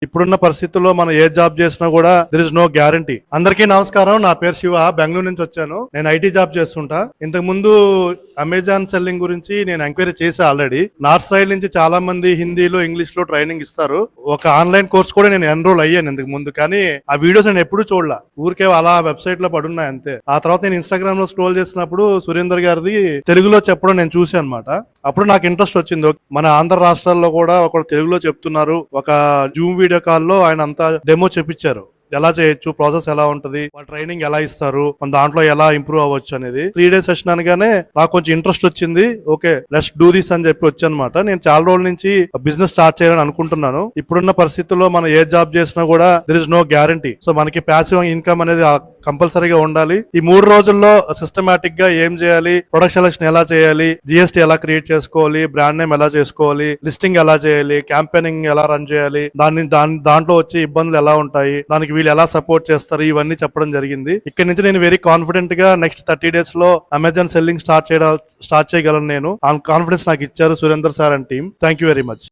ఇప్పుడున్న పరిస్థితుల్లో మనం ఏ జాబ్ చేసినా కూడా దర్ ఇస్ నో గ్యారంటీ. అందరికీ నమస్కారం. నా పేరు శివ. బెంగళూరు నుంచి వచ్చాను. నేను ఐటీ జాబ్ చేస్తుంటా. ఇంతకు ముందు అమెజాన్ సెల్లింగ్ గురించి నేను ఎంక్వైరీ చేసా ఆల్రెడీ. నార్త్ సైడ్ నుంచి చాలా మంది హిందీలో ఇంగ్లీష్ లో ట్రైనింగ్ ఇస్తారు. ఒక ఆన్లైన్ కోర్స్ కూడా నేను ఎన్రోల్ అయ్యాను ఇంతకు ముందు. కానీ ఆ వీడియోస్ నేను ఎప్పుడూ చూడలా. ఊరికే అలా వెబ్సైట్ లో పడున్నాయి అంతే. ఆ తర్వాత నేను ఇన్స్టాగ్రామ్ లో స్క్రోల్ చేసినప్పుడు సురేందర్ గారిది తెలుగులో చెప్పడం నేను చూసాను అనమాట. అప్పుడు నాకు ఇంట్రెస్ట్ వచ్చింది. మన ఆంధ్ర రాష్ట్రాల్లో కూడా ఒకరు తెలుగులో చెప్తున్నారు. ఒక జూమ్ వీడియో కాల్లో ఆయన అంతా డెమో చెప్పించారు. ఎలా చేయొచ్చు, ప్రాసెస్ ఎలా ఉంటది, వాళ్ళ ట్రైనింగ్ ఎలా ఇస్తారు, మన దాంట్లో ఎలా ఇంప్రూవ్ అవ్వచ్చు అనేది. 3 days సెషన్ అనగానే నాకు కొంచెం ఇంట్రెస్ట్ వచ్చింది. ఓకే, లెట్స్ డూ దిస్ అని చెప్పి వచ్చానమాట. నేను చాలా రోజుల నుంచి బిజినెస్ స్టార్ట్ చేయాలని అనుకుంటున్నాను. ఇప్పుడున్న పరిస్థితుల్లో మనం ఏ జాబ్ చేసినా కూడా there is no guarantee. So మనకి ప్యాసివ్ ఇన్కమ్ అనేది కంపల్సరీగా ఉండాలి. ఈ 3 రోజుల్లో సిస్టమేటిక్ గా ఏం చేయాలి, ప్రొడక్ట్ సెలెక్షన్ ఎలా చేయాలి, జిఎస్టీ ఎలా క్రియేట్ చేసుకోవాలి, బ్రాండ్ నేమ్ ఎలా చేసుకోవాలి, లిస్టింగ్ ఎలా చేయాలి, క్యాంపెయినింగ్ ఎలా రన్ చేయాలి, దాంట్లో వచ్చే ఇబ్బందులు ఎలా ఉంటాయి, దానికి వీళ్ళు ఎలా సపోర్ట్ చేస్తారు, ఇవన్నీ చెప్పడం జరిగింది. ఇక్కడ నుంచి నేను వెరీ కాన్ఫిడెంట్ గా నెక్స్ట్ 30 days లో అమెజాన్ సెల్లింగ్ స్టార్ట్ చేయగలను. నేను ఆ కాన్ఫిడెన్స్ నాకు ఇచ్చారు Surender sir and team. Thank you very much.